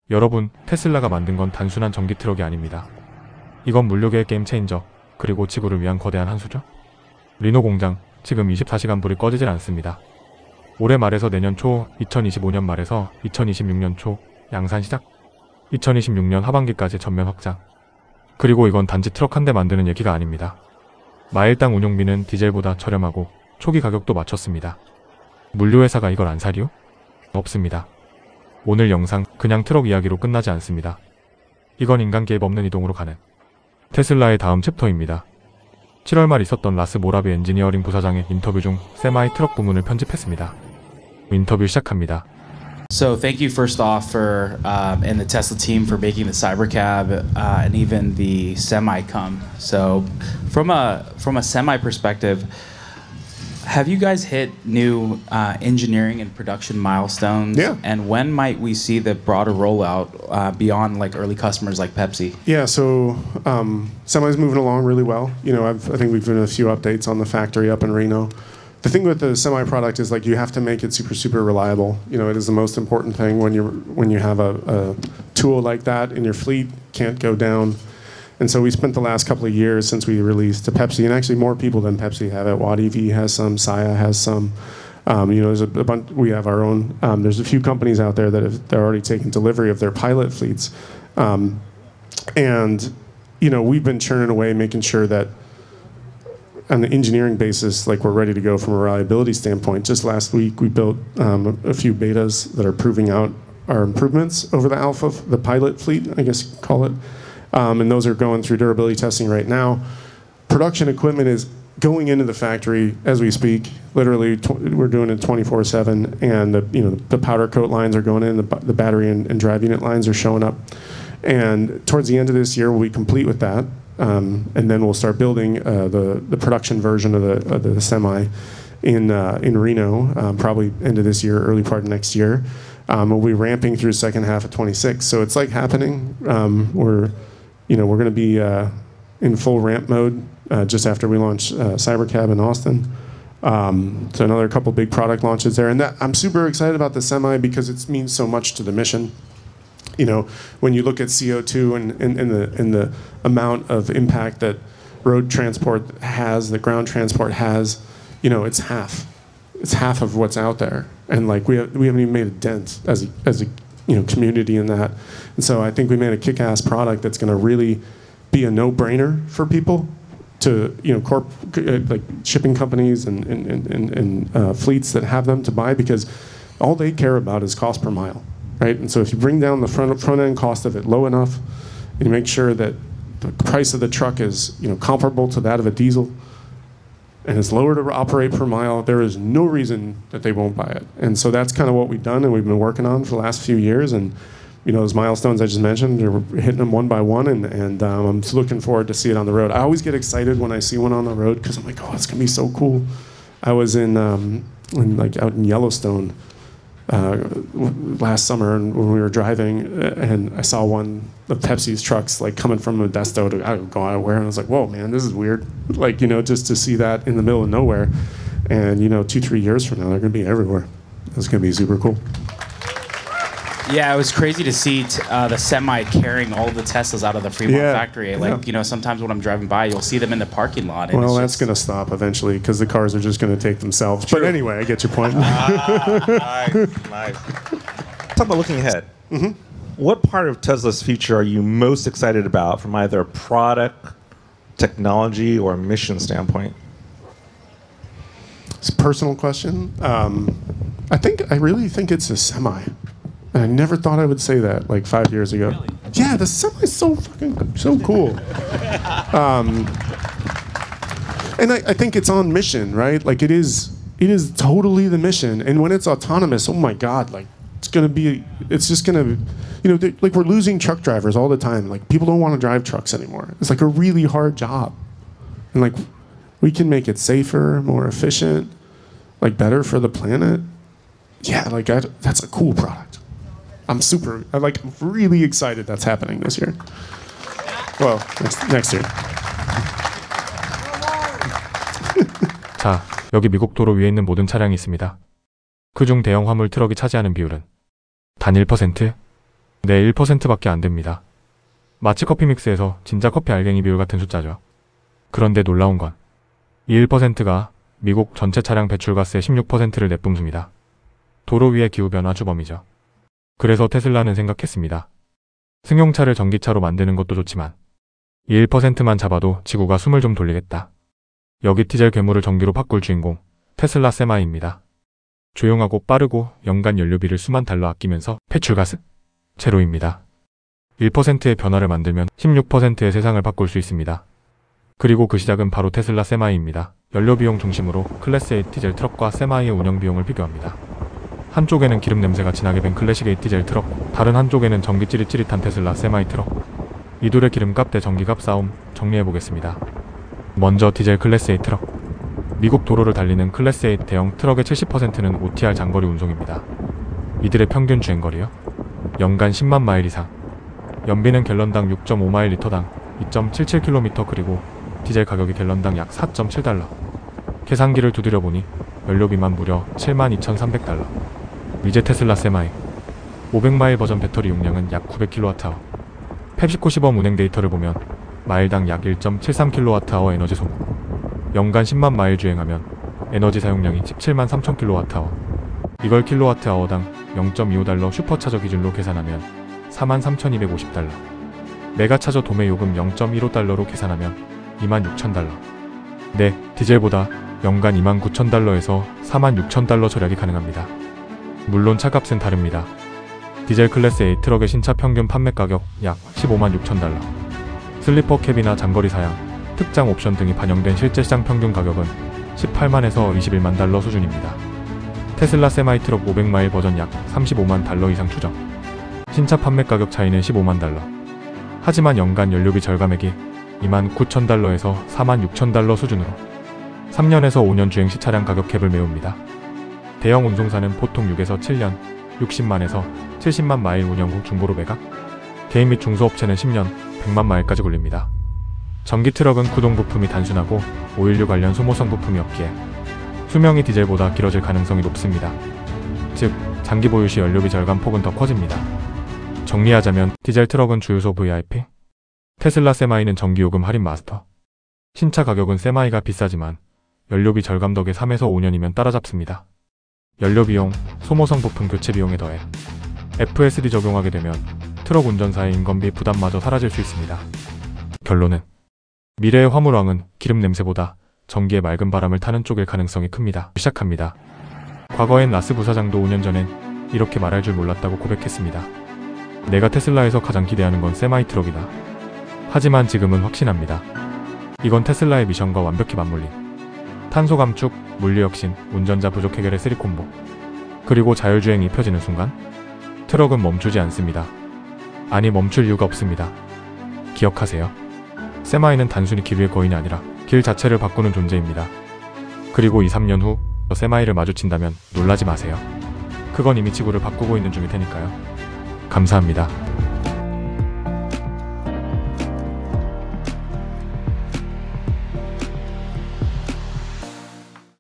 여러분, 테슬라가 만든 건 단순한 전기 트럭이 아닙니다. 이건 물류계의 게임 체인저, 그리고 지구를 위한 거대한 한 수죠. 리노 공장, 지금 24시간 불이 꺼지질 않습니다. 올해 말에서 내년 초, 2025년 말에서 2026년 초 양산 시작, 2026년 하반기까지 전면 확장. 그리고 이건 단지 트럭 한 대 만드는 얘기가 아닙니다. 마일당 운용비는 디젤보다 저렴하고 초기 가격도 맞췄습니다. 물류회사가 이걸 안 사리요? 없습니다. 오늘 영상 그냥 트럭 이야기로 끝나지 않습니다. 이건 인간 개입 없는 이동으로 가는 테슬라의 다음 챕터입니다. 7월 말 있었던 라스 모라비 엔지니어링 부사장의 인터뷰 중 세마이 트럭 부문을 편집했습니다. 인터뷰 시작합니다. So thank you first off for and the Tesla team for making the Cybercab and even the Semi come. So from a Semi perspective, have you guys hit new engineering and production milestones? Yeah. And when might we see the broader rollout beyond like early customers like Pepsi? Yeah, so Semi's moving along really well. You know, I think we've done a few updates on the factory up in Reno. The thing with the Semi product is like you have to make it super reliable. You know, it is the most important thing when you have a tool like that in your fleet, can't go down. And so we spent the last couple of years since we released to Pepsi, and actually more people than Pepsi have it. Watt EV has some, Saya has some. You know, there's a bunch. We have our own. There's a few companies out there that they're already taking delivery of their pilot fleets, and you know we've been churning away, making sure that on the engineering basis, like we're ready to go from a reliability standpoint. Just last week, we built a few betas that are proving out our improvements over the Alpha, the pilot fleet, I guess you could call it. And those are going through durability testing right now. Production equipment is going into the factory as we speak. Literally, we're doing it 24/7, and the powder coat lines are going in. The battery and drive unit lines are showing up, and towards the end of this year, we'll be complete with that. And then we'll start building the production version of the Semi in Reno, probably end of this year, early part of next year. We'll be ramping through second half of 26. So it's like happening. We're going to be in full ramp mode just after we launch Cybercab in Austin. So another couple big product launches there, and I'm super excited about the Semi because it means so much to the mission. You know, when you look at CO2 and the amount of impact that road transport has, that ground transport has, you know, it's half. It's half of what's out there, and like we haven't even made a dent as a community in that. And so I think we made a kick-ass product that's going to really be a no-brainer for people to like shipping companies and fleets that have them to buy, because all they care about is cost per mile. Right, and so if you bring down the front end cost of it low enough, and you make sure that the price of the truck is comparable to that of a diesel, and it's lower to operate per mile, there is no reason that they won't buy it. And so that's kind of what we've done, and we've been working on for the last few years. And those milestones I just mentioned, we're hitting them one by one, and I'm just looking forward to see it on the road. I always get excited when I see one on the road because I'm like, oh, it's gonna be so cool. I was out in Yellowstone last summer, and when we were driving, and I saw one of Pepsi's trucks like coming from Modesto to go out of where, and I was like, whoa, man, this is weird. Like, just to see that in the middle of nowhere, and 2-3 years from now, they're gonna be everywhere. It's gonna be super cool. Yeah, it was crazy to see the Semi carrying all the Teslas out of the Fremont factory. Like, sometimes when I'm driving by, you'll see them in the parking lot. And well, that's going to stop eventually because the cars are just going to take themselves. True. But anyway, I get your point. Nice. Talk about looking ahead. Mm-hmm. What part of Tesla's future are you most excited about from either a product, technology, or mission standpoint? It's a personal question. I really think it's a Semi. And I never thought I would say that like 5 years ago. Really? Yeah, the Semi is so cool. And I think it's on mission, right? Like it is totally the mission. And when it's autonomous, oh my God, like it's just gonna, like we're losing truck drivers all the time. Like people don't want to drive trucks anymore. It's like a really hard job. And like we can make it safer, more efficient, like better for the planet. Yeah, like that's a cool product. I'm really excited that's happening this year. Well, next year. 자, 여기 미국 도로 위에 있는 모든 차량이 있습니다. 그중 대형 화물 트럭이 차지하는 비율은 단 1%? 네, 1%밖에 안 됩니다. 마치 커피 믹스에서 진짜 커피 알갱이 비율 같은 숫자죠. 그런데 놀라운 건 이 1%가 미국 전체 차량 배출가스의 16%를 내뿜습니다. 도로 위의 기후변화 주범이죠. 그래서 테슬라는 생각했습니다. 승용차를 전기차로 만드는 것도 좋지만 이 1%만 잡아도 지구가 숨을 좀 돌리겠다. 여기 디젤 괴물을 전기로 바꿀 주인공 테슬라 세마이입니다. 조용하고 빠르고 연간 연료비를 수만 달러 아끼면서 배출가스 제로입니다. 1%의 변화를 만들면 16%의 세상을 바꿀 수 있습니다. 그리고 그 시작은 바로 테슬라 세마이입니다. 연료비용 중심으로 클래스 8 디젤 트럭과 세마이의 운영 비용을 비교합니다. 한쪽에는 기름 냄새가 진하게 밴 클래식 8 디젤 트럭, 다른 한쪽에는 전기 찌릿찌릿한 테슬라 세마이 트럭. 이 둘의 기름값 대 전기값 싸움 정리해보겠습니다. 먼저 디젤 클래스 8 트럭. 미국 도로를 달리는 클래스 8 대형 트럭의 70%는 OTR 장거리 운송입니다. 이들의 평균 주행거리요? 연간 10만 마일 이상. 연비는 갤런당 6.5마일 리터당 2.77km, 그리고 디젤 가격이 갤런당 약 4.7달러. 계산기를 두드려보니 연료비만 무려 72,300달러. 이제 테슬라 세마이 500마일 버전 배터리 용량은 약 900kWh. 펩시코 시범 운행 데이터를 보면 마일당 약 1.73kWh 에너지 소모. 연간 10만 마일 주행하면 에너지 사용량이 17만 3,000kWh. 이걸 킬로와트아워당 0.25달러 슈퍼차저 기준으로 계산하면 43,250달러. 메가차저 도매 요금 0.15달러로 계산하면 26,000달러. 네, 디젤보다 연간 29,000달러에서 46,000달러 절약이 가능합니다. 물론 차값은 다릅니다. 디젤 클래스 A 트럭의 신차 평균 판매 가격 약 15만 6,000달러. 슬리퍼 캡이나 장거리 사양, 특장 옵션 등이 반영된 실제 시장 평균 가격은 18만에서 21만 달러 수준입니다. 테슬라 세마이 트럭 500마일 버전 약 35만 달러 이상 추정. 신차 판매 가격 차이는 15만 달러. 하지만 연간 연료비 절감액이 29,000달러에서 46,000달러 수준으로 3년에서 5년 주행 시 차량 가격 캡을 메웁니다. 대형 운송사는 보통 6에서 7년, 60만에서 70만 마일 운영 후 중고로 매각, 개인 및 중소업체는 10년, 100만 마일까지 걸립니다. 전기 트럭은 구동 부품이 단순하고 오일류 관련 소모성 부품이 없기에 수명이 디젤보다 길어질 가능성이 높습니다. 즉, 장기 보유 시 연료비 절감 폭은 더 커집니다. 정리하자면 디젤 트럭은 주유소 VIP, 테슬라 세마이는 전기요금 할인 마스터. 신차 가격은 세마이가 비싸지만 연료비 절감 덕에 3에서 5년이면 따라잡습니다. 연료비용, 소모성 부품 교체 비용에 더해 FSD 적용하게 되면 트럭 운전사의 인건비 부담마저 사라질 수 있습니다. 결론은 미래의 화물왕은 기름 냄새보다 전기의 맑은 바람을 타는 쪽일 가능성이 큽니다. 시작합니다. 과거엔 라스 부사장도 5년 전엔 이렇게 말할 줄 몰랐다고 고백했습니다. 내가 테슬라에서 가장 기대하는 건 세마이 트럭이다. 하지만 지금은 확신합니다. 이건 테슬라의 미션과 완벽히 맞물린 탄소 감축, 물리 혁신, 운전자 부족 해결의 3콤보. 그리고 자율주행이 펴지는 순간 트럭은 멈추지 않습니다. 아니, 멈출 이유가 없습니다. 기억하세요. 세마이는 단순히 길 위의 거인이 아니라 길 자체를 바꾸는 존재입니다. 그리고 2, 3년 후 세마이를 마주친다면 놀라지 마세요. 그건 이미 지구를 바꾸고 있는 중일 테니까요. 감사합니다.